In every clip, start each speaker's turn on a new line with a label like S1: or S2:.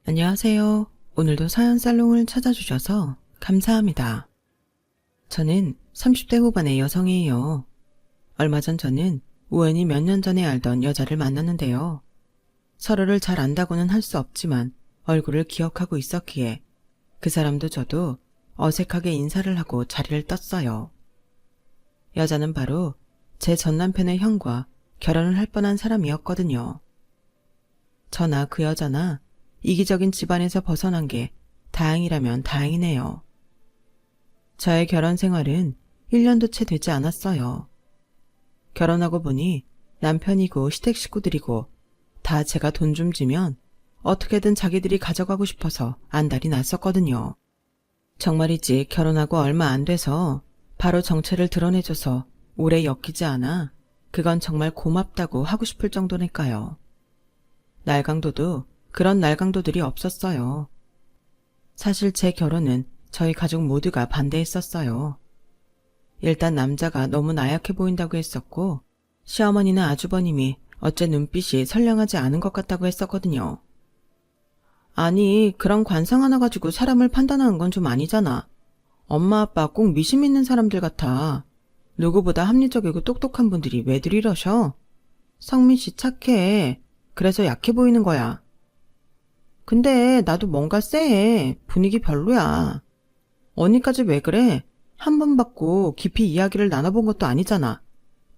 S1: 안녕하세요. 오늘도 사연 살롱을 찾아주셔서 감사합니다. 저는 30대 후반의 여성이에요. 얼마 전 저는 우연히 몇 년 전에 알던 여자를 만났는데요. 서로를 잘 안다고는 할 수 없지만 얼굴을 기억하고 있었기에 그 사람도 저도 어색하게 인사를 하고 자리를 떴어요. 여자는 바로 제 전남편의 형과 결혼을 할 뻔한 사람이었거든요. 저나 그 여자나 이기적인 집안에서 벗어난 게 다행이라면 다행이네요. 저의 결혼 생활은 1년도 채 되지 않았어요. 결혼하고 보니 남편이고 시댁 식구들이고 다 제가 돈 좀 주면 어떻게든 자기들이 가져가고 싶어서 안달이 났었거든요. 정말이지 결혼하고 얼마 안 돼서 바로 정체를 드러내줘서 오래 엮이지 않아 그건 정말 고맙다고 하고 싶을 정도니까요. 날강도도 그런 날강도들이 없었어요. 사실 제 결혼은 저희 가족 모두가 반대했었어요. 일단 남자가 너무 나약해 보인다고 했었고 시어머니나 아주버님이 어째 눈빛이 선량하지 않은 것 같다고 했었거든요. 아니, 그런 관상 하나 가지고 사람을 판단하는 건 좀 아니잖아. 엄마 아빠 꼭 미심 있는 사람들 같아. 누구보다 합리적이고 똑똑한 분들이 왜들 이러셔? 성민 씨 착해. 그래서 약해 보이는 거야. 근데 나도 뭔가 쎄해. 분위기 별로야. 언니까지 왜 그래? 한 번 받고 깊이 이야기를 나눠본 것도 아니잖아.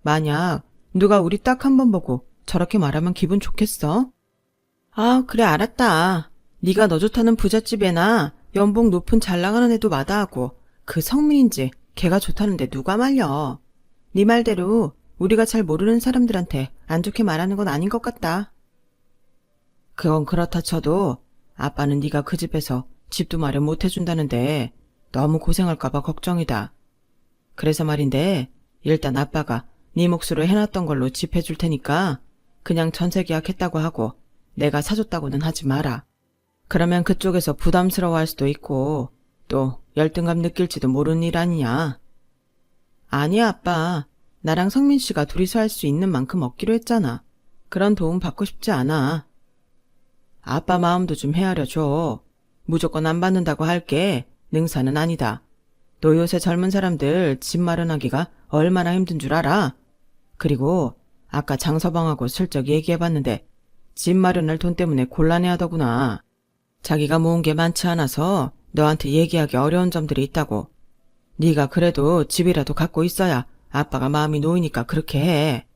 S1: 만약 누가 우리 딱 한 번 보고 저렇게 말하면 기분 좋겠어? 아, 그래 알았다. 네가 너 좋다는 부잣집애나 연봉 높은 잘 나가는 애도 마다하고 그 성민인지 걔가 좋다는데 누가 말려. 네 말대로 우리가 잘 모르는 사람들한테 안 좋게 말하는 건 아닌 것 같다. 그건 그렇다 쳐도 아빠는 네가 그 집에서 집도 마련 못 해준다는데 너무 고생할까봐 걱정이다. 그래서 말인데 일단 아빠가 네 몫으로 해놨던 걸로 집 해줄 테니까 그냥 전세 계약했다고 하고 내가 사줬다고는 하지 마라. 그러면 그쪽에서 부담스러워할 수도 있고 또 열등감 느낄지도 모르는 일 아니냐. 아니야 아빠. 나랑 성민 씨가 둘이서 할 수 있는 만큼 얻기로 했잖아. 그런 도움 받고 싶지 않아. 아빠 마음도 좀 헤아려 줘. 무조건 안 받는다고 할게 능사는 아니다. 너 요새 젊은 사람들 집 마련하기가 얼마나 힘든 줄 알아? 그리고 아까 장서방하고 슬쩍 얘기해봤는데 집 마련할 돈 때문에 곤란해하더구나. 자기가 모은 게 많지 않아서 너한테 얘기하기 어려운 점들이 있다고. 네가 그래도 집이라도 갖고 있어야 아빠가 마음이 놓이니까 그렇게 해.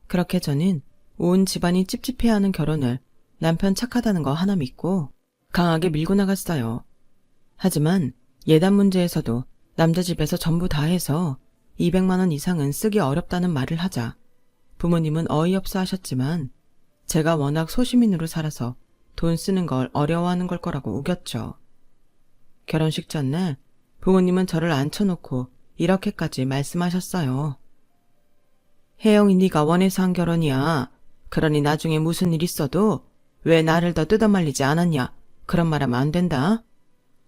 S1: 그렇게 저는 온 집안이 찝찝해하는 결혼을 남편 착하다는 거 하나 믿고 강하게 밀고 나갔어요. 하지만 예단 문제에서도 남자 집에서 전부 다 해서 200만 원 이상은 쓰기 어렵다는 말을 하자 부모님은 어이없어 하셨지만 제가 워낙 소시민으로 살아서 돈 쓰는 걸 어려워하는 걸 거라고 우겼죠. 결혼식 전날 부모님은 저를 앉혀놓고 이렇게까지 말씀하셨어요. 혜영이 네가 원해서 한 결혼이야. 그러니 나중에 무슨 일 있어도 왜 나를 더 뜯어말리지 않았냐. 그런 말 하면 안 된다.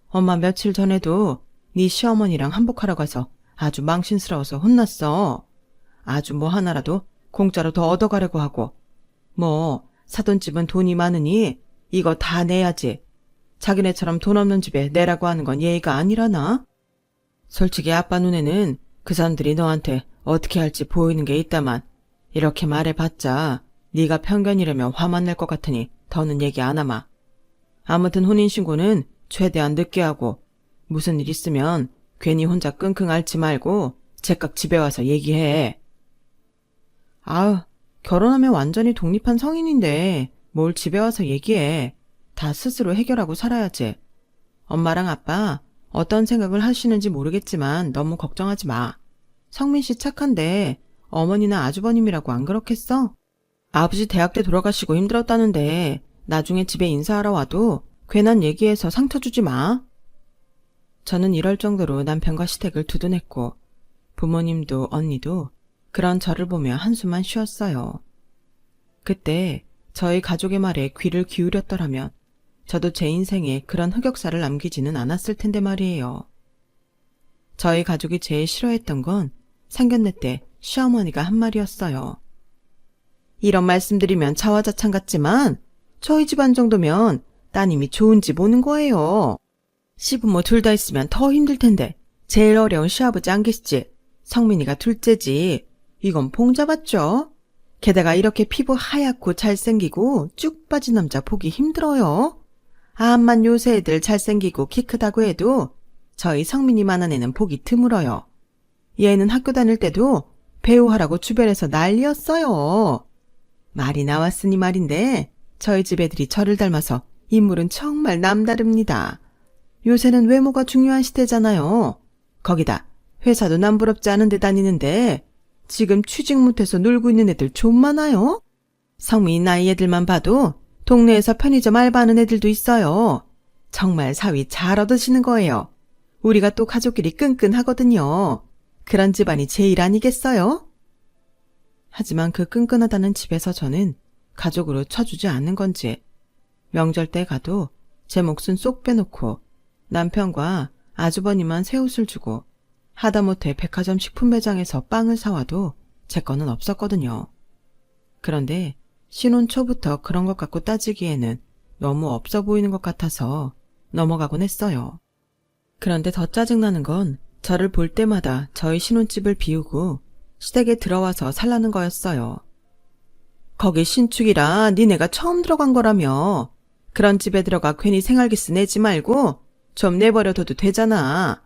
S1: 엄마 며칠 전에도 네 시어머니랑 한복하러 가서 아주 망신스러워서 혼났어. 아주 뭐 하나라도 공짜로 더 얻어가려고 하고. 뭐 사돈 집은 돈이 많으니 이거 다 내야지. 자기네처럼 돈 없는 집에 내라고 하는 건 예의가 아니라나? 솔직히 아빠 눈에는 그 사람들이 너한테 어떻게 할지 보이는 게 있다만 이렇게 말해봤자 네가 편견이라면 화만 낼 것 같으니 더는 얘기 안 하마. 아무튼 혼인신고는 최대한 늦게 하고 무슨 일 있으면 괜히 혼자 끙끙 앓지 말고 제깍 집에 와서 얘기해. 아우, 결혼하면 완전히 독립한 성인인데 뭘 집에 와서 얘기해. 다 스스로 해결하고 살아야지. 엄마랑 아빠 어떤 생각을 하시는지 모르겠지만 너무 걱정하지 마. 성민 씨 착한데 어머니나 아주버님이라고 안 그렇겠어? 아버지 대학 때 돌아가시고 힘들었다는데 나중에 집에 인사하러 와도 괜한 얘기해서 상처 주지 마. 저는 이럴 정도로 남편과 시댁을 두둔했고 부모님도 언니도 그런 저를 보며 한숨만 쉬었어요. 그때 저희 가족의 말에 귀를 기울였더라면 저도 제 인생에 그런 흑역사를 남기지는 않았을 텐데 말이에요. 저희 가족이 제일 싫어했던 건 상견례 때 시어머니가 한 말이었어요. 이런 말씀드리면 자화자찬 같지만 저희 집안 정도면 따님이 좋은 집 오는 거예요. 시부모 둘 다 있으면 더 힘들 텐데 제일 어려운 시아버지 안 계시지. 성민이가 둘째지. 이건 봉잡았죠? 게다가 이렇게 피부 하얗고 잘생기고 쭉 빠진 남자 보기 힘들어요. 암만 요새 애들 잘생기고 키 크다고 해도 저희 성민이만한 애는 보기 드물어요. 얘는 학교 다닐 때도 배우하라고 주변에서 난리였어요. 말이 나왔으니 말인데 저희 집 애들이 저를 닮아서 인물은 정말 남다릅니다. 요새는 외모가 중요한 시대잖아요. 거기다 회사도 남부럽지 않은 데 다니는데 지금 취직 못해서 놀고 있는 애들 좀 많아요. 성민이 나이 애들만 봐도 동네에서 편의점 알바하는 애들도 있어요. 정말 사위 잘 얻으시는 거예요. 우리가 또 가족끼리 끈끈하거든요. 그런 집안이 제일 아니겠어요? 하지만 그 끈끈하다는 집에서 저는 가족으로 쳐주지 않는 건지 명절 때 가도 제 몫은 쏙 빼놓고 남편과 아주버니만 새 옷을 주고 하다못해 백화점 식품 매장에서 빵을 사와도 제 거는 없었거든요. 그런데 신혼 초부터 그런 것 갖고 따지기에는 너무 없어 보이는 것 같아서 넘어가곤 했어요. 그런데 더 짜증나는 건 저를 볼 때마다 저희 신혼집을 비우고 시댁에 들어와서 살라는 거였어요. 거기 신축이라 니네가 처음 들어간 거라며. 그런 집에 들어가 괜히 생활기스 내지 말고 좀 내버려둬도 되잖아.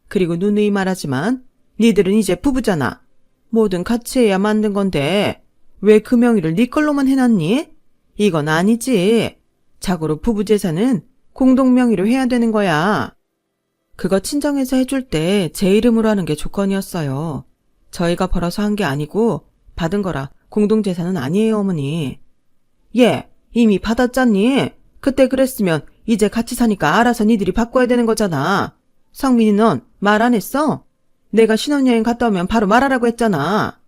S1: 그리고 누누이 말하지만 니들은 이제 부부잖아. 뭐든 같이 해야 만든 건데 왜 그 명의를 네 걸로만 해놨니? 이건 아니지. 자고로 부부 재산은 공동 명의로 해야 되는 거야. 그거 친정에서 해줄 때 제 이름으로 하는 게 조건이었어요. 저희가 벌어서 한 게 아니고 받은 거라 공동 재산은 아니에요, 어머니. 예, 이미 받았잖니. 그때 그랬으면 이제 같이 사니까 알아서 니들이 바꿔야 되는 거잖아. 성민이 넌 말 안 했어? 내가 신혼여행 갔다 오면 바로 말하라고 했잖아.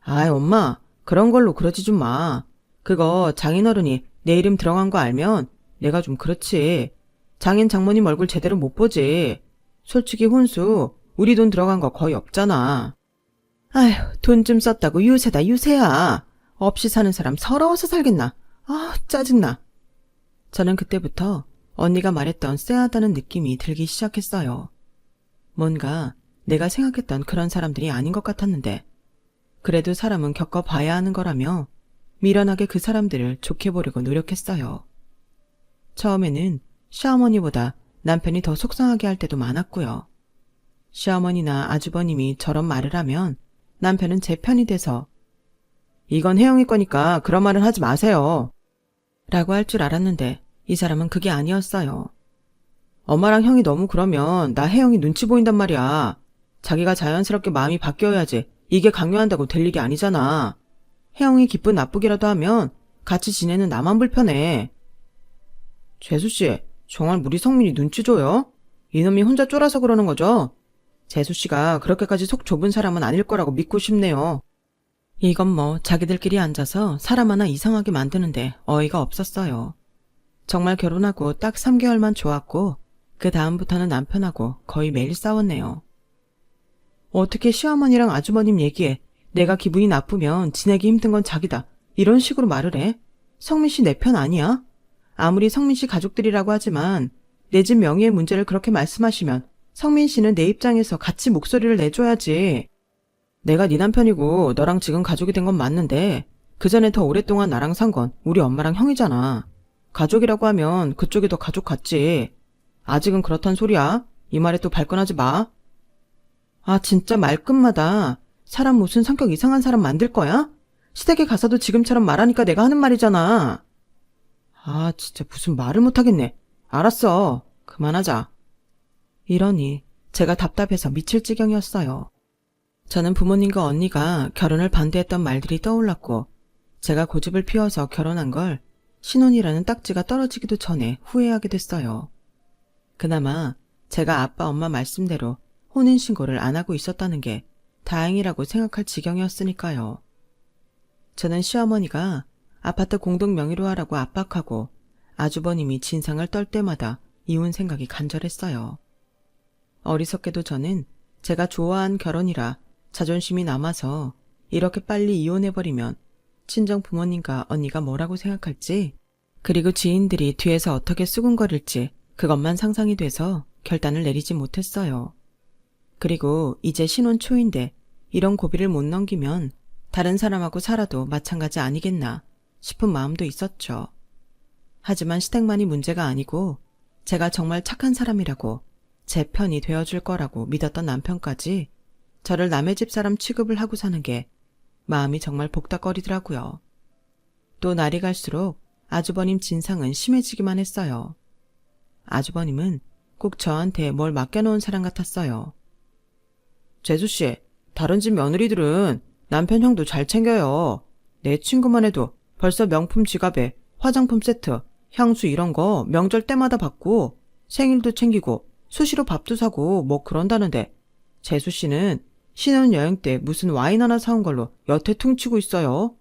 S1: 아이, 엄마, 그런 걸로 그러지 좀 마. 그거 장인어른이 내 이름 들어간 거 알면 내가 좀 그렇지. 장인 장모님 얼굴 제대로 못 보지. 솔직히 혼수 우리 돈 들어간 거 거의 없잖아. 아휴, 돈 좀 썼다고 유세다 유세야. 없이 사는 사람 서러워서 살겠나. 아, 짜증나. 저는 그때부터 언니가 말했던 쎄하다는 느낌이 들기 시작했어요. 뭔가 내가 생각했던 그런 사람들이 아닌 것 같았는데 그래도 사람은 겪어봐야 하는 거라며 미련하게 그 사람들을 좋게 보려고 노력했어요. 처음에는 시어머니보다 남편이 더 속상하게 할 때도 많았고요. 시어머니나 아주버님이 저런 말을 하면 남편은 제 편이 돼서 이건 혜영이 거니까 그런 말은 하지 마세요. 라고 할 줄 알았는데 이 사람은 그게 아니었어요. 엄마랑 형이 너무 그러면 나 혜영이 눈치 보인단 말이야. 자기가 자연스럽게 마음이 바뀌어야지 이게 강요한다고 될 일이 아니잖아. 혜영이 기쁜 나쁘기라도 하면 같이 지내는 나만 불편해. 재수씨, 정말 우리 성민이 눈치 줘요? 이놈이 혼자 쫄아서 그러는 거죠? 재수씨가 그렇게까지 속 좁은 사람은 아닐 거라고 믿고 싶네요. 이건 뭐 자기들끼리 앉아서 사람 하나 이상하게 만드는데 어이가 없었어요. 정말 결혼하고 딱 3개월만 좋았고 그 다음부터는 남편하고 거의 매일 싸웠네요. 어떻게 시어머니랑 아주버님 얘기에 내가 기분이 나쁘면 지내기 힘든 건 자기다 이런 식으로 말을 해? 성민 씨 내 편 아니야? 아무리 성민 씨 가족들이라고 하지만 내 집 명의의 문제를 그렇게 말씀하시면 성민 씨는 내 입장에서 같이 목소리를 내줘야지. 내가 네 남편이고 너랑 지금 가족이 된 건 맞는데 그전에 더 오랫동안 나랑 산 건 우리 엄마랑 형이잖아. 가족이라고 하면 그쪽이 더 가족 같지. 아직은 그렇단 소리야. 이 말에 또 발끈하지 마. 아, 진짜 말끝마다 사람 무슨 성격 이상한 사람 만들 거야? 시댁에 가서도 지금처럼 말하니까 내가 하는 말이잖아. 아, 진짜 무슨 말을 못하겠네. 알았어. 그만하자. 이러니 제가 답답해서 미칠 지경이었어요. 저는 부모님과 언니가 결혼을 반대했던 말들이 떠올랐고 제가 고집을 피워서 결혼한 걸 신혼이라는 딱지가 떨어지기도 전에 후회하게 됐어요. 그나마 제가 아빠 엄마 말씀대로 혼인신고를 안 하고 있었다는 게 다행이라고 생각할 지경이었으니까요. 저는 시어머니가 아파트 공동 명의로 하라고 압박하고 아주버님이 진상을 떨 때마다 이혼 생각이 간절했어요. 어리석게도 저는 제가 좋아한 결혼이라 자존심이 남아서 이렇게 빨리 이혼해버리면 친정 부모님과 언니가 뭐라고 생각할지 그리고 지인들이 뒤에서 어떻게 수군거릴지 그것만 상상이 돼서 결단을 내리지 못했어요. 그리고 이제 신혼 초인데 이런 고비를 못 넘기면 다른 사람하고 살아도 마찬가지 아니겠나 싶은 마음도 있었죠. 하지만 시댁만이 문제가 아니고 제가 정말 착한 사람이라고 제 편이 되어줄 거라고 믿었던 남편까지 저를 남의 집 사람 취급을 하고 사는 게 마음이 정말 복닥거리더라고요. 또 날이 갈수록 아주버님 진상은 심해지기만 했어요. 아주버님은 꼭 저한테 뭘 맡겨놓은 사람 같았어요. 재수씨, 다른 집 며느리들은 남편 형도 잘 챙겨요. 내 친구만 해도 벌써 명품 지갑에 화장품 세트, 향수 이런 거 명절 때마다 받고 생일도 챙기고 수시로 밥도 사고 뭐 그런다는데 재수씨는 신혼여행 때 무슨 와인 하나 사온 걸로 여태 퉁치고 있어요.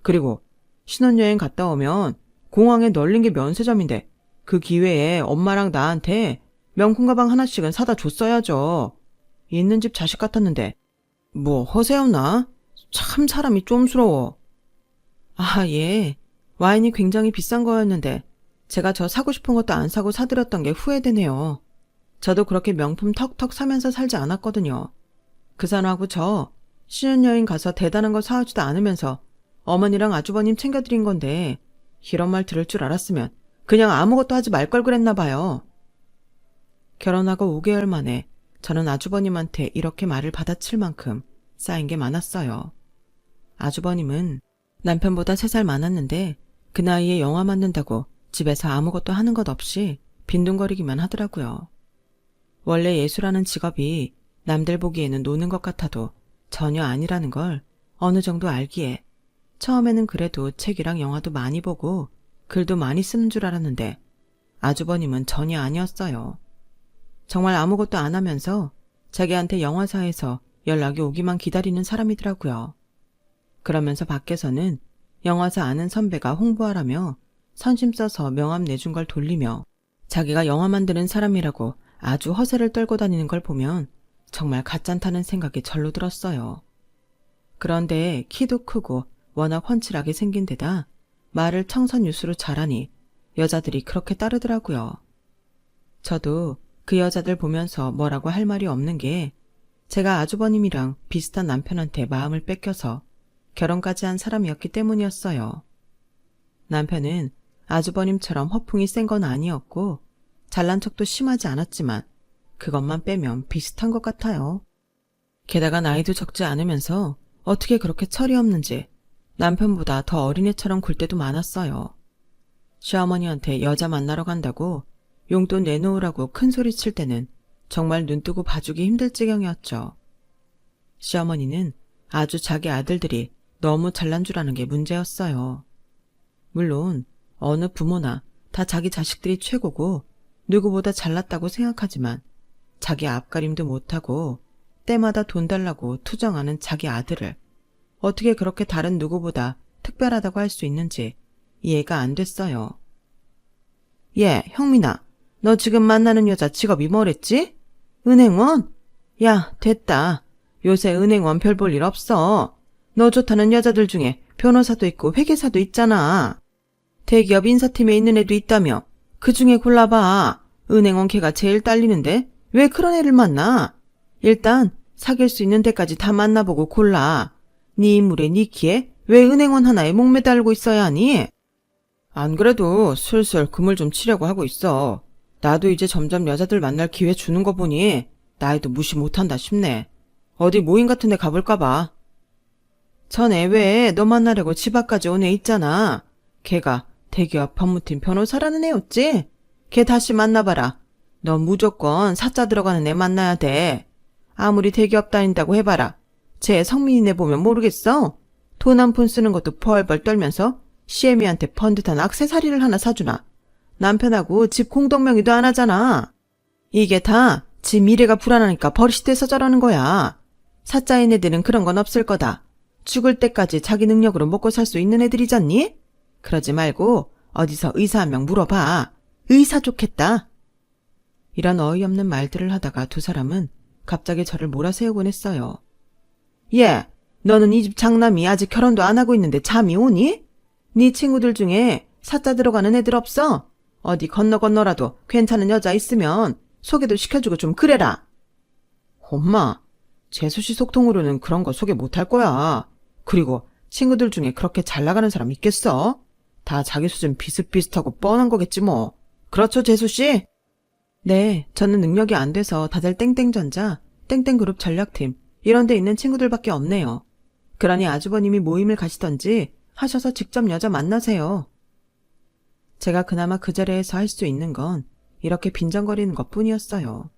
S1: 그리고 신혼여행 갔다 오면 공항에 널린 게 면세점인데 그 기회에 엄마랑 나한테 명품 가방 하나씩은 사다 줬어야죠. 있는 집 자식 같았는데 뭐 허세였나? 참 사람이 쫌스러워. 아, 예. 와인이 굉장히 비싼 거였는데 제가 저 사고 싶은 것도 안 사고 사드렸던 게 후회되네요. 저도 그렇게 명품 턱턱 사면서 살지 않았거든요. 그 사람하고 저 신혼여행 가서 대단한 거 사오지도 않으면서 어머니랑 아주버님 챙겨드린 건데 이런 말 들을 줄 알았으면 그냥 아무것도 하지 말 걸 그랬나 봐요. 결혼하고 5개월 만에 저는 아주버님한테 이렇게 말을 받아칠 만큼 쌓인 게 많았어요. 아주버님은 남편보다 3살 많았는데 그 나이에 영화 만든다고 집에서 아무것도 하는 것 없이 빈둥거리기만 하더라고요. 원래 예수라는 직업이 남들 보기에는 노는 것 같아도 전혀 아니라는 걸 어느 정도 알기에 처음에는 그래도 책이랑 영화도 많이 보고 글도 많이 쓰는 줄 알았는데 아주버님은 전혀 아니었어요. 정말 아무것도 안 하면서 자기한테 영화사에서 연락이 오기만 기다리는 사람이더라고요. 그러면서 밖에서는 영화사 아는 선배가 홍보하라며 선심 써서 명함 내준 걸 돌리며 자기가 영화 만드는 사람이라고 아주 허세를 떨고 다니는 걸 보면 정말 가짠다는 생각이 절로 들었어요. 그런데 키도 크고 워낙 훤칠하게 생긴 데다 말을 청선유수로 잘하니 여자들이 그렇게 따르더라고요. 저도 그 여자들 보면서 뭐라고 할 말이 없는 게 제가 아주버님이랑 비슷한 남편한테 마음을 뺏겨서 결혼까지 한 사람이었기 때문이었어요. 남편은 아주버님처럼 허풍이 센 건 아니었고 잘난 척도 심하지 않았지만 그것만 빼면 비슷한 것 같아요. 게다가 나이도 적지 않으면서 어떻게 그렇게 철이 없는지 남편보다 더 어린애처럼 굴 때도 많았어요. 시어머니한테 여자 만나러 간다고 용돈 내놓으라고 큰소리 칠 때는 정말 눈뜨고 봐주기 힘들 지경이었죠. 시어머니는 아주 자기 아들들이 너무 잘난 줄 아는 게 문제였어요. 물론 어느 부모나 다 자기 자식들이 최고고 누구보다 잘났다고 생각하지만 자기 앞가림도 못하고 때마다 돈 달라고 투정하는 자기 아들을 어떻게 그렇게 다른 누구보다 특별하다고 할 수 있는지 이해가 안 됐어요. 예, 형민아, 너 지금 만나는 여자 직업이 뭐랬지? 은행원? 야, 됐다. 요새 은행원 별 볼 일 없어. 너 좋다는 여자들 중에 변호사도 있고 회계사도 있잖아. 대기업 인사팀에 있는 애도 있다며. 그 중에 골라봐. 은행원 걔가 제일 딸리는데 왜 그런 애를 만나? 일단 사귈 수 있는 데까지 다 만나보고 골라. 네 인물에 네 키에 왜 은행원 하나에 목매달고 있어야 하니? 안 그래도 슬슬 그물 좀 치려고 하고 있어. 나도 이제 점점 여자들 만날 기회 주는 거 보니 나이도 무시 못한다 싶네. 어디 모임 같은 데 가볼까 봐. 전에 왜 너 만나려고 집 앞까지 온 애 있잖아. 걔가 대기업 법무팀 변호사라는 애였지? 걔 다시 만나봐라. 너 무조건 사자 들어가는 애 만나야 돼. 아무리 대기업 다닌다고 해봐라. 쟤 성민이네 보면 모르겠어? 돈 한 푼 쓰는 것도 벌벌 떨면서 시애미한테 번듯한 액세서리를 하나 사주나. 남편하고 집 공동명의도 안 하잖아. 이게 다 지 미래가 불안하니까 버릇이 돼서 저러는 거야. 사자인 애들은 그런 건 없을 거다. 죽을 때까지 자기 능력으로 먹고 살 수 있는 애들이잖니? 그러지 말고 어디서 의사 한 명 물어봐. 의사 좋겠다. 이런 어이없는 말들을 하다가 두 사람은 갑자기 저를 몰아세우곤 했어요. 너는 이 집 장남이 아직 결혼도 안 하고 있는데 잠이 오니? 네 친구들 중에 사자 들어가는 애들 없어? 어디 건너라도 괜찮은 여자 있으면 소개도 시켜주고 좀 그래라. 엄마, 재수씨 속통으로는 그런 거 소개 못할 거야. 그리고 친구들 중에 그렇게 잘 나가는 사람 있겠어? 다 자기 수준 비슷비슷하고 뻔한 거겠지 뭐. 그렇죠, 재수씨? 네, 저는 능력이 안 돼서 다들 땡땡전자, 땡땡그룹 전략팀 이런 데 있는 친구들밖에 없네요. 그러니 아주버님이 모임을 가시던지 하셔서 직접 여자 만나세요. 제가 그나마 그 자리에서 할 수 있는 건 이렇게 빈정거리는 것뿐이었어요.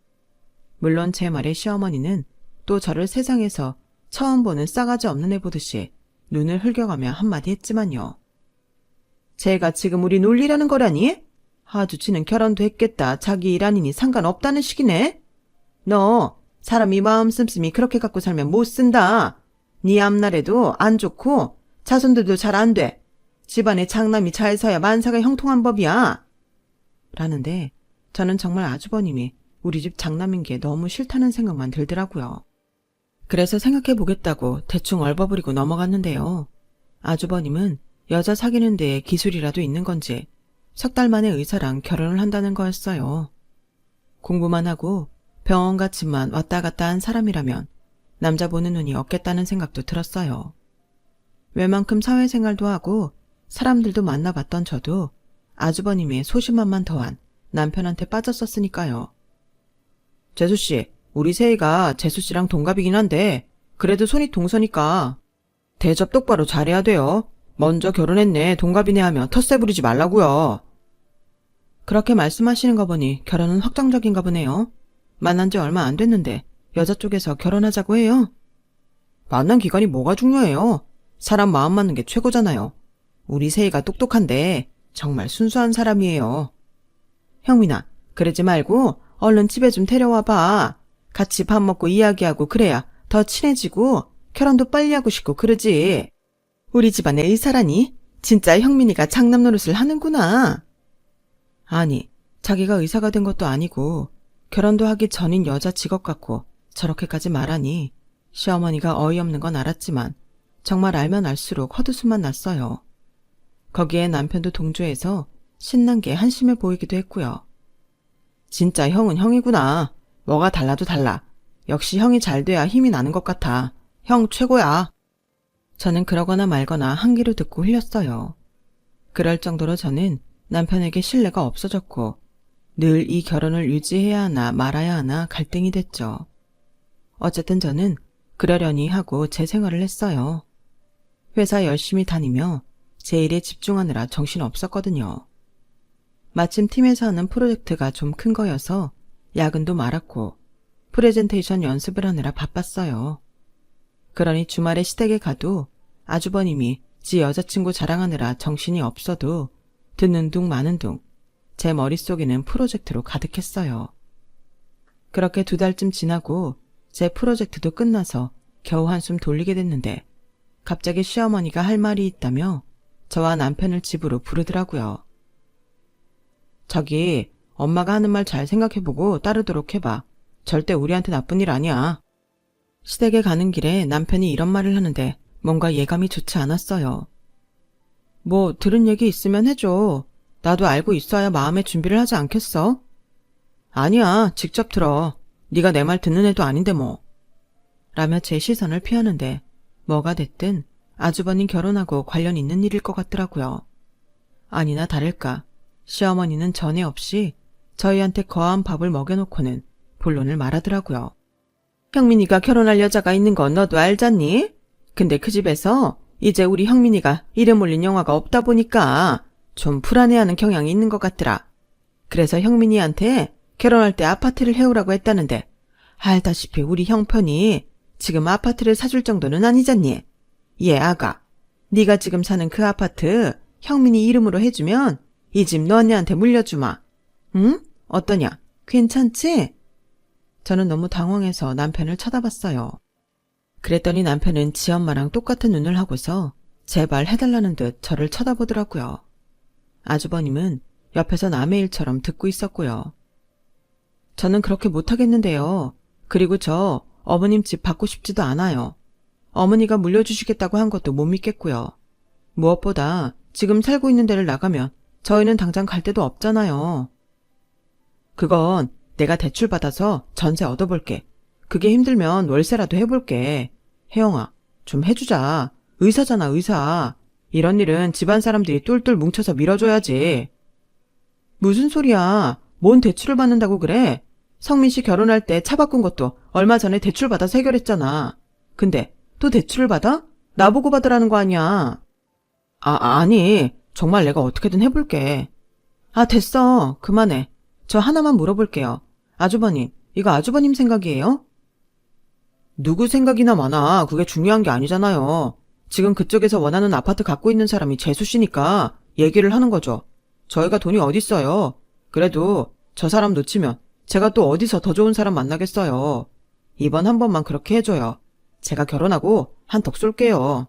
S1: 물론 제 말에 시어머니는 또 저를 세상에서 처음 보는 싸가지 없는 애 보듯이 눈을 흘겨가며 한마디 했지만요. 제가 지금 우리 놀리라는 거라니? 하주치는 결혼도 했겠다. 자기 일 아니니 상관없다는 식이네? 너 사람이 마음 씀씀이 그렇게 갖고 살면 못 쓴다. 네 앞날에도 안 좋고 자손들도 잘 안 돼. 집안에 장남이 잘 서야 만사가 형통한 법이야. 라는데 저는 정말 아주버님이 우리 집 장남인 게 너무 싫다는 생각만 들더라고요. 그래서 생각해보겠다고 대충 얼버무리고 넘어갔는데요. 아주버님은 여자 사귀는 데에 기술이라도 있는 건지 석 달 만에 의사랑 결혼을 한다는 거였어요. 공부만 하고 병원 같이만 왔다 갔다 한 사람이라면 남자 보는 눈이 없겠다는 생각도 들었어요. 웬만큼 사회생활도 하고 사람들도 만나봤던 저도 아주버님의 소심함만 더한 남편한테 빠졌었으니까요. 재수씨, 우리 세희가 재수씨랑 동갑이긴 한데 그래도 손이 동서니까 대접 똑바로 잘해야 돼요. 먼저 결혼했네, 동갑이네 하며 텃세 부리지 말라고요. 그렇게 말씀하시는 거 보니 결혼은 확정적인가 보네요. 만난 지 얼마 안 됐는데 여자 쪽에서 결혼하자고 해요. 만난 기간이 뭐가 중요해요. 사람 마음 맞는 게 최고잖아요. 우리 세희가 똑똑한데 정말 순수한 사람이에요. 형민아, 그러지 말고 얼른 집에 좀 데려와봐. 같이 밥 먹고 이야기하고 그래야 더 친해지고 결혼도 빨리 하고 싶고 그러지. 우리 집안의 의사라니 진짜 형민이가 장남 노릇을 하는구나. 아니, 자기가 의사가 된 것도 아니고 결혼도 하기 전인 여자 직업 갖고 저렇게까지 말하니 시어머니가 어이없는 건 알았지만 정말 알면 알수록 헛웃음만 났어요. 거기에 남편도 동조해서 신난 게 한심해 보이기도 했고요. 진짜 형은 형이구나. 뭐가 달라도 달라. 역시 형이 잘 돼야 힘이 나는 것 같아. 형 최고야. 저는 그러거나 말거나 한 귀로 듣고 흘렸어요. 그럴 정도로 저는 남편에게 신뢰가 없어졌고 늘 이 결혼을 유지해야 하나 말아야 하나 갈등이 됐죠. 어쨌든 저는 그러려니 하고 제 생활을 했어요. 회사 열심히 다니며 제 일에 집중하느라 정신 없었거든요. 마침 팀에서 하는 프로젝트가 좀 큰 거여서 야근도 많았고 프레젠테이션 연습을 하느라 바빴어요. 그러니 주말에 시댁에 가도 아주버님이 지 여자친구 자랑하느라 정신이 없어도 듣는 둥 마는 둥 제 머릿속에는 프로젝트로 가득했어요. 그렇게 2달쯤 지나고 제 프로젝트도 끝나서 겨우 한숨 돌리게 됐는데 갑자기 시어머니가 할 말이 있다며 저와 남편을 집으로 부르더라고요. 저기 엄마가 하는 말 잘 생각해보고 따르도록 해봐. 절대 우리한테 나쁜 일 아니야. 시댁에 가는 길에 남편이 이런 말을 하는데 뭔가 예감이 좋지 않았어요. 뭐 들은 얘기 있으면 해줘. 나도 알고 있어야 마음의 준비를 하지 않겠어? 아니야, 직접 들어. 네가 내 말 듣는 애도 아닌데 뭐. 라며 제 시선을 피하는데 뭐가 됐든 아주버님 결혼하고 관련 있는 일일 것 같더라고요. 아니나 다를까 시어머니는 전에 없이 저희한테 거한 밥을 먹여놓고는 본론을 말하더라고요. 형민이가 결혼할 여자가 있는 건 너도 알잖니? 근데 그 집에서 이제 우리 형민이가 이름 올린 영화가 없다 보니까 좀 불안해하는 경향이 있는 것 같더라. 그래서 형민이한테 결혼할 때 아파트를 해오라고 했다는데 알다시피 우리 형편이 지금 아파트를 사줄 정도는 아니잖니? 얘 아가, 네가 지금 사는 그 아파트 형민이 이름으로 해주면 이 집 너 언니한테 물려주마. 응? 어떠냐? 괜찮지? 저는 너무 당황해서 남편을 쳐다봤어요. 그랬더니 남편은 지 엄마랑 똑같은 눈을 하고서 제발 해달라는 듯 저를 쳐다보더라고요. 아주버님은 옆에서 남의 일처럼 듣고 있었고요. 저는 그렇게 못하겠는데요. 그리고 저 어머님 집 받고 싶지도 않아요. 어머니가 물려주시겠다고 한 것도 못 믿겠고요. 무엇보다 지금 살고 있는 데를 나가면 저희는 당장 갈 데도 없잖아요. 그건 내가 대출 받아서 전세 얻어볼게. 그게 힘들면 월세라도 해볼게. 혜영아, 좀 해주자. 의사잖아, 의사. 이런 일은 집안 사람들이 똘똘 뭉쳐서 밀어줘야지. 무슨 소리야. 뭔 대출을 받는다고 그래? 성민 씨 결혼할 때 차 바꾼 것도 얼마 전에 대출 받아서 해결했잖아. 근데 또 대출을 받아? 나보고 받으라는 거 아니야. 아니. 정말 내가 어떻게든 해볼게. 됐어. 그만해. 저 하나만 물어볼게요. 아주버님, 이거 아주버님 생각이에요? 누구 생각이나 많아. 그게 중요한 게 아니잖아요. 지금 그쪽에서 원하는 아파트 갖고 있는 사람이 재수 씨니까 얘기를 하는 거죠. 저희가 돈이 어딨어요. 그래도 저 사람 놓치면 제가 또 어디서 더 좋은 사람 만나겠어요. 이번 한 번만 그렇게 해줘요. 제가 결혼하고 한턱 쏠게요.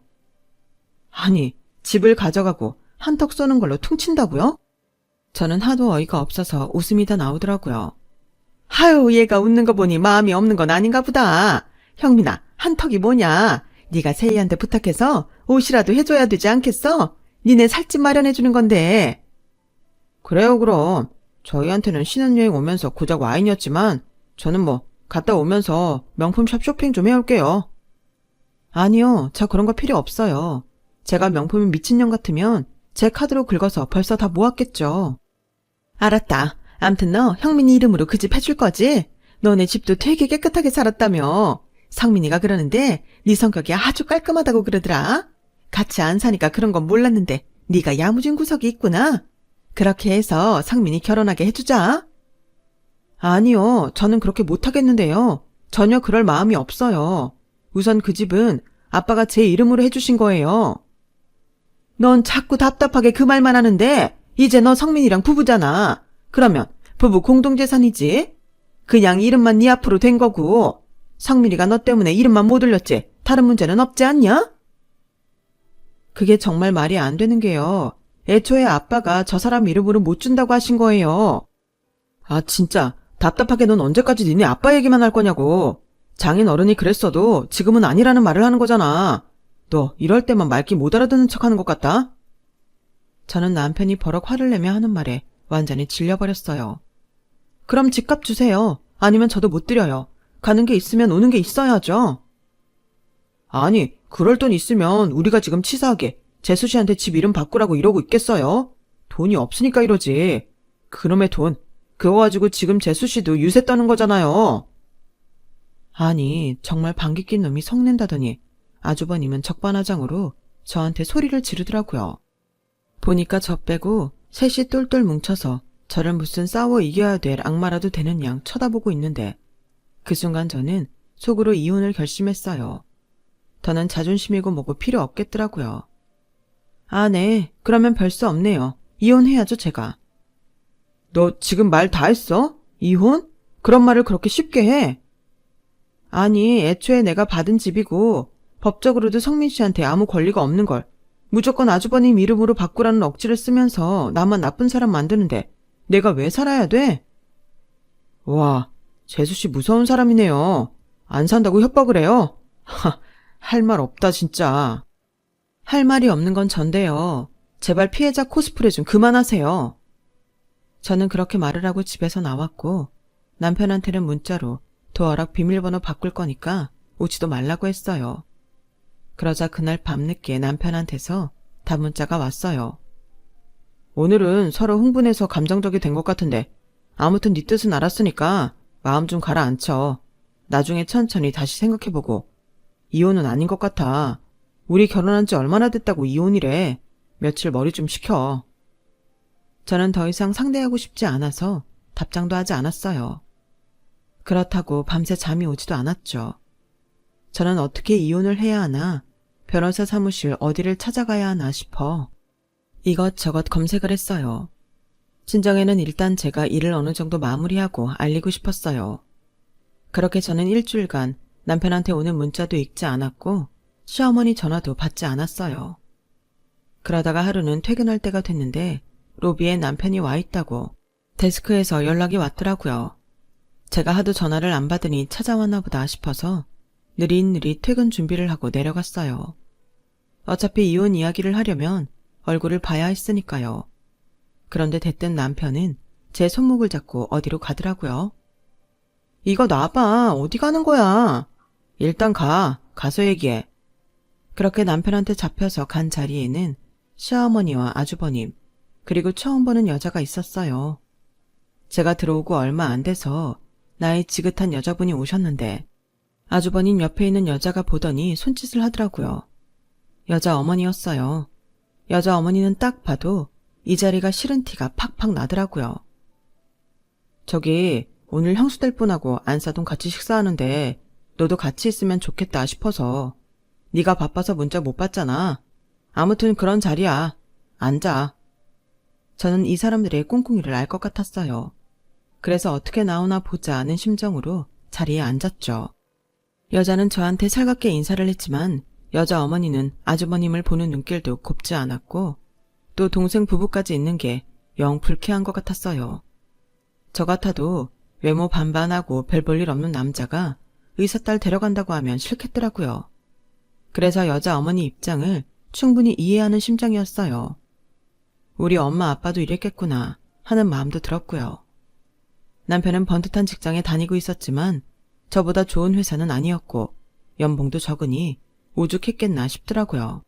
S1: 아니, 집을 가져가고 한턱 쏘는 걸로 퉁친다고요? 저는 하도 어이가 없어서 웃음이 다 나오더라고요. 하유, 얘가 웃는 거 보니 마음이 없는 건 아닌가 보다. 형민아, 한턱이 뭐냐? 네가 세희한테 부탁해서 옷이라도 해줘야 되지 않겠어? 니네 살집 마련해주는 건데. 그래요, 그럼. 저희한테는 신혼여행 오면서 고작 와인이었지만 저는 뭐 갔다 오면서 명품샵 쇼핑 좀 해올게요. 아니요, 저 그런 거 필요 없어요. 제가 명품이 미친년 같으면 제 카드로 긁어서 벌써 다 모았겠죠. 알았다. 암튼 너 형민이 이름으로 그 집 해줄 거지? 너네 집도 되게 깨끗하게 살았다며. 성민이가 그러는데 네 성격이 아주 깔끔하다고 그러더라. 같이 안 사니까 그런 건 몰랐는데 네가 야무진 구석이 있구나. 그렇게 해서 성민이 결혼하게 해주자. 아니요, 저는 그렇게 못하겠는데요. 전혀 그럴 마음이 없어요. 우선 그 집은 아빠가 제 이름으로 해주신 거예요. 넌 자꾸 답답하게 그 말만 하는데 이제 너 성민이랑 부부잖아. 그러면 부부 공동재산이지. 그냥 이름만 네 앞으로 된 거고 성민이가 너 때문에 이름만 못 올렸지 다른 문제는 없지 않냐? 그게 정말 말이 안 되는 게요. 애초에 아빠가 저 사람 이름으로 못 준다고 하신 거예요. 진짜 답답하게 넌 언제까지 니네 아빠 얘기만 할 거냐고. 장인 어른이 그랬어도 지금은 아니라는 말을 하는 거잖아. 너 이럴 때만 말귀 못 알아듣는 척하는 것 같다. 저는 남편이 버럭 화를 내며 하는 말에 완전히 질려버렸어요. 그럼 집값 주세요. 아니면 저도 못 드려요. 가는 게 있으면 오는 게 있어야죠. 아니, 그럴 돈 있으면 우리가 지금 치사하게 재수 씨한테 집 이름 바꾸라고 이러고 있겠어요? 돈이 없으니까 이러지. 그놈의 돈, 그거 가지고 지금 재수 씨도 유세 떠는 거잖아요. 아니, 정말 방귀 낀 놈이 성낸다더니 아주버님은 적반하장으로 저한테 소리를 지르더라고요. 보니까 저 빼고 셋이 똘똘 뭉쳐서 저를 무슨 싸워 이겨야 될 악마라도 되는 양 쳐다보고 있는데 그 순간 저는 속으로 이혼을 결심했어요. 더는 자존심이고 뭐고 필요 없겠더라고요. 네. 그러면 별 수 없네요. 이혼해야죠, 제가. 너 지금 말 다 했어? 이혼? 그런 말을 그렇게 쉽게 해? 아니, 애초에 내가 받은 집이고 법적으로도 성민 씨한테 아무 권리가 없는 걸 무조건 아주버님 이름으로 바꾸라는 억지를 쓰면서 나만 나쁜 사람 만드는데 내가 왜 살아야 돼? 와, 재수 씨 무서운 사람이네요. 안 산다고 협박을 해요? 할 말 없다 진짜. 할 말이 없는 건 전데요. 제발 피해자 코스프레 좀 그만하세요. 저는 그렇게 말을 하고 집에서 나왔고 남편한테는 문자로 도어락 비밀번호 바꿀 거니까 오지도 말라고 했어요. 그러자 그날 밤늦게 남편한테서 답문자가 왔어요. 오늘은 서로 흥분해서 감정적이 된 것 같은데 아무튼 네 뜻은 알았으니까 마음 좀 가라앉혀. 나중에 천천히 다시 생각해보고. 이혼은 아닌 것 같아. 우리 결혼한 지 얼마나 됐다고 이혼이래. 며칠 머리 좀 식혀. 저는 더 이상 상대하고 싶지 않아서 답장도 하지 않았어요. 그렇다고 밤새 잠이 오지도 않았죠. 저는 어떻게 이혼을 해야 하나, 변호사 사무실 어디를 찾아가야 하나 싶어 이것저것 검색을 했어요. 진정에는 일단 제가 일을 어느 정도 마무리하고 알리고 싶었어요. 그렇게 저는 일주일간 남편한테 오는 문자도 읽지 않았고 시어머니 전화도 받지 않았어요. 그러다가 하루는 퇴근할 때가 됐는데 로비에 남편이 와 있다고 데스크에서 연락이 왔더라고요. 제가 하도 전화를 안 받으니 찾아왔나 보다 싶어서 느릿느릿 퇴근 준비를 하고 내려갔어요. 어차피 이혼 이야기를 하려면 얼굴을 봐야 했으니까요. 그런데 대뜸 남편은 제 손목을 잡고 어디로 가더라고요. 이거 놔봐. 어디 가는 거야? 일단 가서 얘기해. 그렇게 남편한테 잡혀서 간 자리에는 시어머니와 아주버님, 그리고 처음 보는 여자가 있었어요. 제가 들어오고 얼마 안 돼서 나이 지긋한 여자분이 오셨는데 아주버님 옆에 있는 여자가 보더니 손짓을 하더라고요. 여자 어머니였어요. 여자 어머니는 딱 봐도 이 자리가 싫은 티가 팍팍 나더라고요. 저기 오늘 형수될 분하고 안사돈 같이 식사하는데 너도 같이 있으면 좋겠다 싶어서. 네가 바빠서 문자 못 받잖아. 아무튼 그런 자리야. 앉아. 저는 이 사람들의 꿍꿍이를 알 것 같았어요. 그래서 어떻게 나오나 보자 하는 심정으로 자리에 앉았죠. 여자는 저한테 살갑게 인사를 했지만 여자 어머니는 아주버님을 보는 눈길도 곱지 않았고 또 동생 부부까지 있는 게 영 불쾌한 것 같았어요. 저 같아도 외모 반반하고 별 볼 일 없는 남자가 의사딸 데려간다고 하면 싫겠더라고요. 그래서 여자 어머니 입장을 충분히 이해하는 심정이었어요. 우리 엄마 아빠도 이랬겠구나 하는 마음도 들었고요. 남편은 번듯한 직장에 다니고 있었지만 저보다 좋은 회사는 아니었고 연봉도 적으니 오죽했겠나 싶더라고요.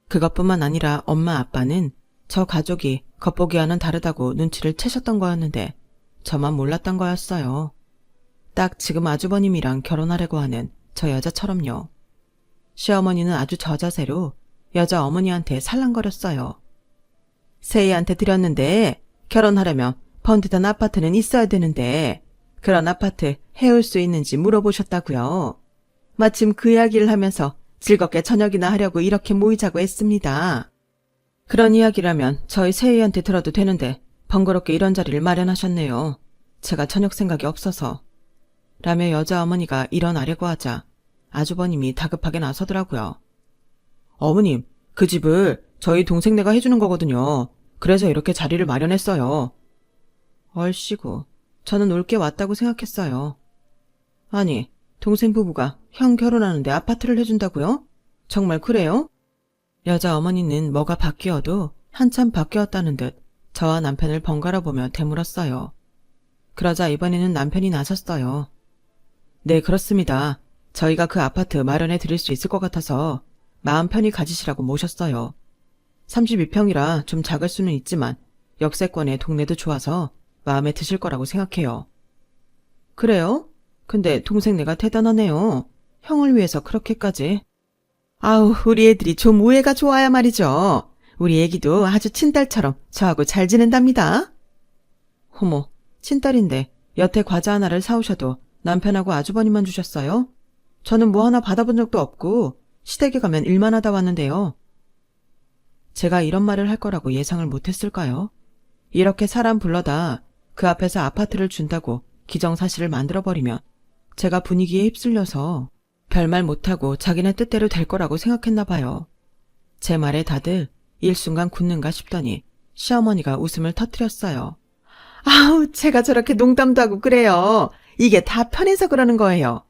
S1: 그것뿐만 아니라 엄마 아빠는 저 가족이 겉보기와는 다르다고 눈치를 채셨던 거였는데 저만 몰랐던 거였어요. 딱 지금 아주버님이랑 결혼하려고 하는 저 여자처럼요. 시어머니는 아주 저자세로 여자 어머니한테 살랑거렸어요. 세희한테 드렸는데 결혼하려면 번듯한 아파트는 있어야 되는데 그런 아파트 해올 수 있는지 물어보셨다고요. 마침 그 이야기를 하면서 즐겁게 저녁이나 하려고 이렇게 모이자고 했습니다. 그런 이야기라면 저희 세희한테 들어도 되는데 번거롭게 이런 자리를 마련하셨네요. 제가 저녁 생각이 없어서. 라며 여자 어머니가 일어나려고 하자 아주버님이 다급하게 나서더라고요. 어머님, 그 집을 저희 동생네가 해주는 거거든요. 그래서 이렇게 자리를 마련했어요. 얼씨구, 저는 올게 왔다고 생각했어요. 아니, 동생 부부가 형 결혼하는데 아파트를 해준다고요? 정말 그래요? 여자 어머니는 뭐가 바뀌어도 한참 바뀌었다는 듯 저와 남편을 번갈아 보며 되물었어요. 그러자 이번에는 남편이 나섰어요. 네, 그렇습니다. 저희가 그 아파트 마련해 드릴 수 있을 것 같아서 마음 편히 가지시라고 모셨어요. 32평이라 좀 작을 수는 있지만 역세권의 동네도 좋아서 마음에 드실 거라고 생각해요. 그래요? 근데 동생네가 대단하네요. 형을 위해서 그렇게까지. 아우, 우리 애들이 좀 우애가 좋아야 말이죠. 우리 애기도 아주 친딸처럼 저하고 잘 지낸답니다. 어머, 친딸인데 여태 과자 하나를 사오셔도 남편하고 아주버님만 주셨어요? 저는 뭐 하나 받아본 적도 없고 시댁에 가면 일만 하다 왔는데요. 제가 이런 말을 할 거라고 예상을 못했을까요? 이렇게 사람 불러다 그 앞에서 아파트를 준다고 기정사실을 만들어버리면 제가 분위기에 휩쓸려서 별말 못하고 자기네 뜻대로 될 거라고 생각했나 봐요. 제 말에 다들 일순간 굳는가 싶더니 시어머니가 웃음을 터뜨렸어요. 아우, 제가 저렇게 농담도 하고 그래요. 이게 다 편해서 그러는 거예요.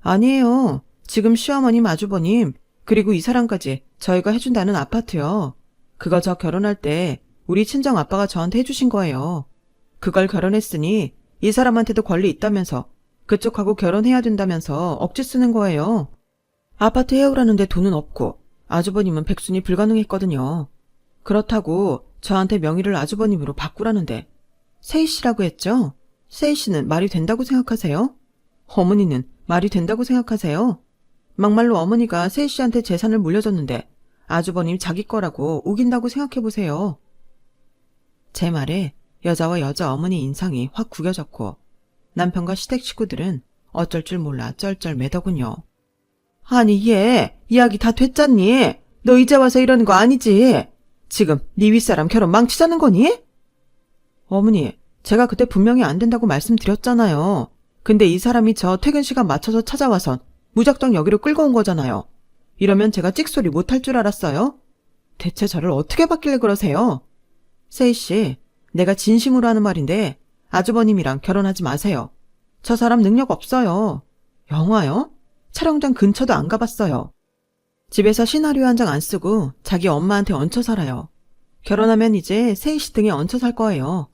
S1: 아니에요. 지금 시어머님, 아주버님, 그리고 이 사람까지 저희가 해준다는 아파트요. 그거 저 결혼할 때 우리 친정 아빠가 저한테 해주신 거예요. 그걸 결혼했으니 이 사람한테도 권리 있다면서 그쪽하고 결혼해야 된다면서 억지 쓰는 거예요. 아파트 해오라는데 돈은 없고 아주버님은 백순이 불가능했거든요. 그렇다고 저한테 명의를 아주버님으로 바꾸라는데 세희 씨라고 했죠? 세희 씨는 말이 된다고 생각하세요? 어머니는 말이 된다고 생각하세요? 막말로 어머니가 세희 씨한테 재산을 물려줬는데 아주버님 자기 거라고 우긴다고 생각해보세요. 제 말에 여자와 여자 어머니 인상이 확 구겨졌고 남편과 시댁 식구들은 어쩔 줄 몰라 쩔쩔매더군요. 아니 얘 이야기 다 됐잖니? 너 이제 와서 이러는 거 아니지? 지금 네 윗사람 결혼 망치자는 거니? 어머니, 제가 그때 분명히 안 된다고 말씀드렸잖아요. 근데 이 사람이 저 퇴근 시간 맞춰서 찾아와선 무작정 여기로 끌고 온 거잖아요. 이러면 제가 찍소리 못할 줄 알았어요? 대체 저를 어떻게 받길래 그러세요? 세희 씨, 내가 진심으로 하는 말인데 아주버님이랑 결혼하지 마세요. 저 사람 능력 없어요. 영화요? 촬영장 근처도 안 가봤어요. 집에서 시나리오 한 장 안 쓰고 자기 엄마한테 얹혀 살아요. 결혼하면 이제 세희 씨 등에 얹혀 살 거예요.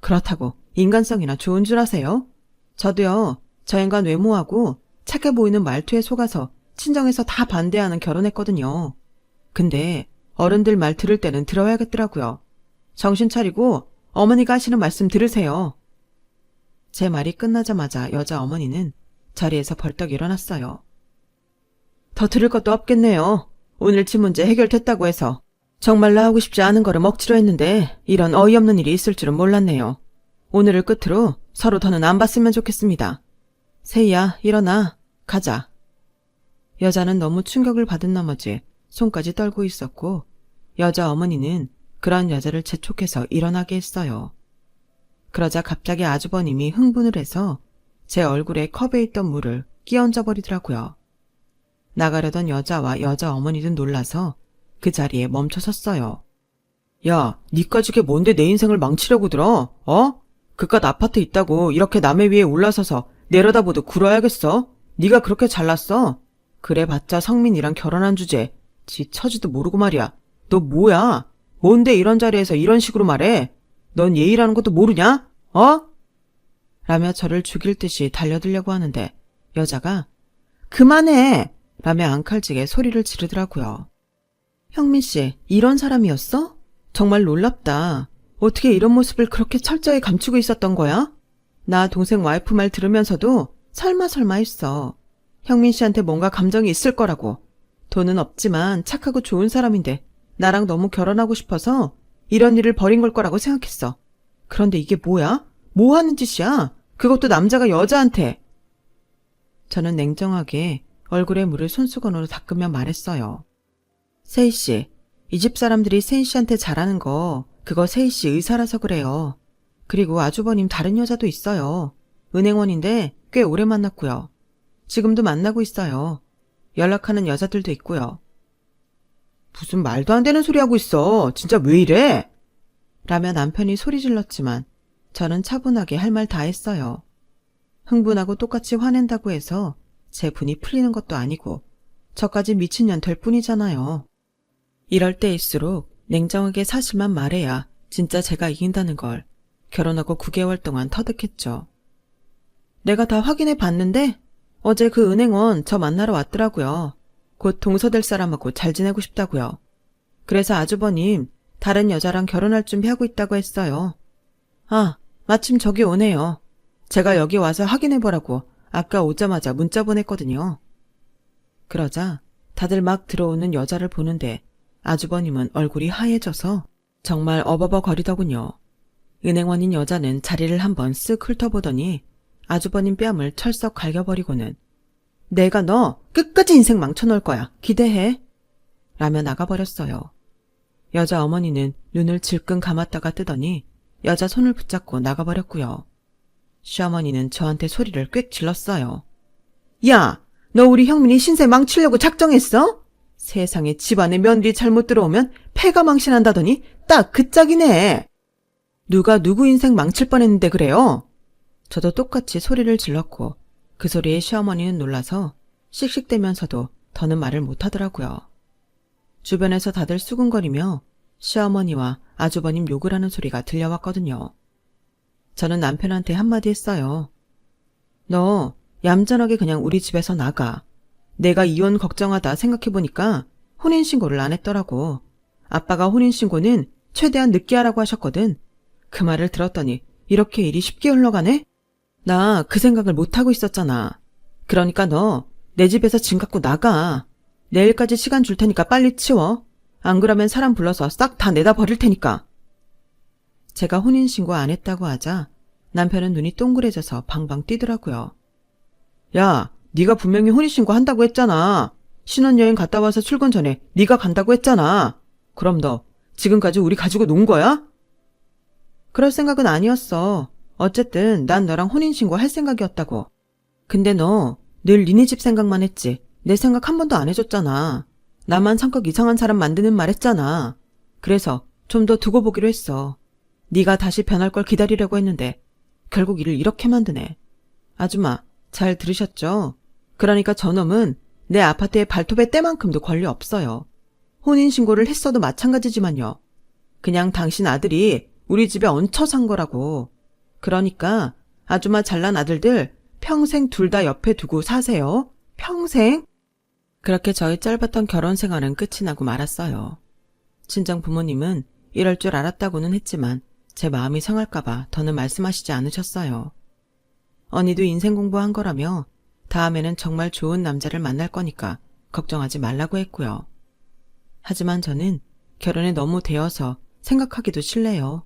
S1: 그렇다고 인간성이나 좋은 줄 아세요? 저도요, 저 인간 외모하고 착해 보이는 말투에 속아서 친정에서 다 반대하는 결혼했거든요. 근데 어른들 말 들을 때는 들어야겠더라고요. 정신 차리고 어머니가 하시는 말씀 들으세요. 제 말이 끝나자마자 여자 어머니는 자리에서 벌떡 일어났어요. 더 들을 것도 없겠네요. 오늘 집 문제 해결됐다고 해서 정말로 하고 싶지 않은 거를 먹지로 했는데 이런 어이없는 일이 있을 줄은 몰랐네요. 오늘을 끝으로 서로 더는 안 봤으면 좋겠습니다. 세희야, 일어나. 가자. 여자는 너무 충격을 받은 나머지 손까지 떨고 있었고 여자 어머니는 그런 여자를 재촉해서 일어나게 했어요. 그러자 갑자기 아주버님이 흥분을 해서 제 얼굴에 컵에 있던 물을 끼얹어 버리더라고요. 나가려던 여자와 여자 어머니도 놀라서 그 자리에 멈춰 섰어요. 야, 니까지 그게 뭔데 내 인생을 망치려고 들어? 어? 그깟 아파트 있다고 이렇게 남의 위에 올라서서 내려다보도 굴어야겠어? 니가 그렇게 잘났어? 그래봤자 성민이랑 결혼한 주제 지 처지도 모르고 말이야. 너 뭐야? 뭔데 이런 자리에서 이런 식으로 말해? 넌 예의라는 것도 모르냐? 어? 라며 저를 죽일 듯이 달려들려고 하는데 여자가 그만해! 라며 앙칼지게 소리를 지르더라고요. 형민 씨, 이런 사람이었어? 정말 놀랍다. 어떻게 이런 모습을 그렇게 철저히 감추고 있었던 거야? 나 동생 와이프 말 들으면서도 설마 했어. 형민 씨한테 뭔가 감정이 있을 거라고. 돈은 없지만 착하고 좋은 사람인데 나랑 너무 결혼하고 싶어서 이런 일을 벌인 걸 거라고 생각했어. 그런데 이게 뭐야? 뭐 하는 짓이야? 그것도 남자가 여자한테. 저는 냉정하게 얼굴에 물을 손수건으로 닦으며 말했어요. 세희 씨, 이 집 사람들이 세희 씨한테 잘하는 거 그거 세희 씨 의사라서 그래요. 그리고 아주버님 다른 여자도 있어요. 은행원인데 꽤 오래 만났고요. 지금도 만나고 있어요. 연락하는 여자들도 있고요. 무슨 말도 안 되는 소리 하고 있어. 진짜 왜 이래? 라며 남편이 소리 질렀지만 저는 차분하게 할 말 다 했어요. 흥분하고 똑같이 화낸다고 해서 제 분이 풀리는 것도 아니고 저까지 미친년 될 뿐이잖아요. 이럴 때일수록 냉정하게 사실만 말해야 진짜 제가 이긴다는 걸 결혼하고 9개월 동안 터득했죠. 내가 다 확인해 봤는데 어제 그 은행원 저 만나러 왔더라고요. 곧 동서될 사람하고 잘 지내고 싶다고요. 그래서 아주버님 다른 여자랑 결혼할 준비하고 있다고 했어요. 아, 마침 저기 오네요. 제가 여기 와서 확인해보라고 아까 오자마자 문자 보냈거든요. 그러자 다들 막 들어오는 여자를 보는데 아주버님은 얼굴이 하얘져서 정말 어버버거리더군요. 은행원인 여자는 자리를 한번 쓱 훑어보더니 아주버님 뺨을 철썩 갈겨버리고는 내가 너 끝까지 인생 망쳐놓을 거야. 기대해. 라며 나가버렸어요. 여자 어머니는 눈을 질끈 감았다가 뜨더니 여자 손을 붙잡고 나가버렸고요. 시어머니는 저한테 소리를 꽥 질렀어요. 야, 너 우리 형민이 신세 망치려고 작정했어? 세상에 집안에 며느리 잘못 들어오면 폐가 망신한다더니 딱 그 짝이네. 누가 누구 인생 망칠 뻔했는데 그래요? 저도 똑같이 소리를 질렀고 그 소리에 시어머니는 놀라서 씩씩대면서도 더는 말을 못하더라고요. 주변에서 다들 수군거리며 시어머니와 아주버님 욕을 하는 소리가 들려왔거든요. 저는 남편한테 한마디 했어요. 너 얌전하게 그냥 우리 집에서 나가. 내가 이혼 걱정하다 생각해보니까 혼인신고를 안 했더라고. 아빠가 혼인신고는 최대한 늦게 하라고 하셨거든. 그 말을 들었더니 이렇게 일이 쉽게 흘러가네? 나 그 생각을 못하고 있었잖아. 그러니까 너 내 집에서 짐 갖고 나가. 내일까지 시간 줄 테니까 빨리 치워. 안 그러면 사람 불러서 싹 다 내다 버릴 테니까. 제가 혼인신고 안 했다고 하자 남편은 눈이 동그래져서 방방 뛰더라고요. 야, 네가 분명히 혼인신고 한다고 했잖아. 신혼여행 갔다 와서 출근 전에 네가 간다고 했잖아. 그럼 너 지금까지 우리 가지고 논 거야? 그럴 생각은 아니었어. 어쨌든 난 너랑 혼인신고 할 생각이었다고. 근데 너 늘 니네 집 생각만 했지. 내 생각 한 번도 안 해줬잖아. 나만 성격 이상한 사람 만드는 말 했잖아. 그래서 좀 더 두고 보기로 했어. 네가 다시 변할 걸 기다리려고 했는데 결국 일을 이렇게 만드네. 아줌마, 잘 들으셨죠? 그러니까 저놈은 내 아파트에 발톱의 때만큼도 권리 없어요. 혼인신고를 했어도 마찬가지지만요. 그냥 당신 아들이 우리 집에 얹혀 산 거라고. 그러니까 아줌마 잘난 아들들 평생 둘 다 옆에 두고 사세요. 평생. 그렇게 저희 짧았던 결혼 생활은 끝이 나고 말았어요. 친정 부모님은 이럴 줄 알았다고는 했지만 제 마음이 상할까봐 더는 말씀하시지 않으셨어요. 언니도 인생 공부한 거라며 다음에는 정말 좋은 남자를 만날 거니까 걱정하지 말라고 했고요. 하지만 저는 결혼에 너무 되어서 생각하기도 싫네요.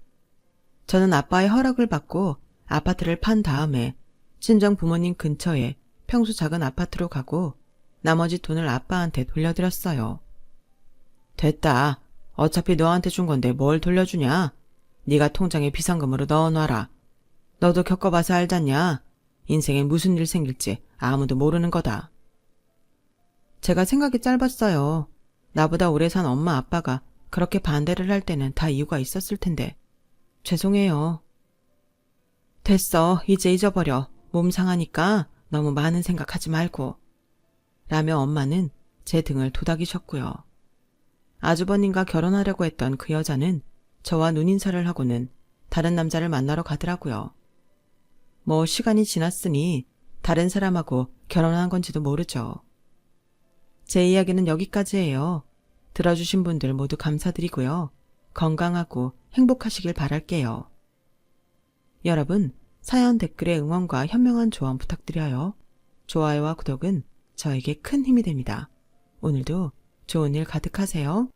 S1: 저는 아빠의 허락을 받고 아파트를 판 다음에 친정 부모님 근처에 평수 작은 아파트로 가고 나머지 돈을 아빠한테 돌려드렸어요. 됐다. 어차피 너한테 준 건데 뭘 돌려주냐? 네가 통장에 비상금으로 넣어놔라. 너도 겪어봐서 알잖냐? 인생에 무슨 일 생길지 아무도 모르는 거다. 제가 생각이 짧았어요. 나보다 오래 산 엄마 아빠가 그렇게 반대를 할 때는 다 이유가 있었을 텐데. 죄송해요. 됐어. 이제 잊어버려. 몸 상하니까 너무 많은 생각하지 말고. 라며 엄마는 제 등을 도닥이셨고요. 아주버님과 결혼하려고 했던 그 여자는 저와 눈인사를 하고는 다른 남자를 만나러 가더라고요. 뭐 시간이 지났으니 다른 사람하고 결혼한 건지도 모르죠. 제 이야기는 여기까지예요. 들어주신 분들 모두 감사드리고요. 건강하고 행복하시길 바랄게요. 여러분, 사연 댓글에 응원과 현명한 조언 부탁드려요. 좋아요와 구독은 저에게 큰 힘이 됩니다. 오늘도 좋은 일 가득하세요.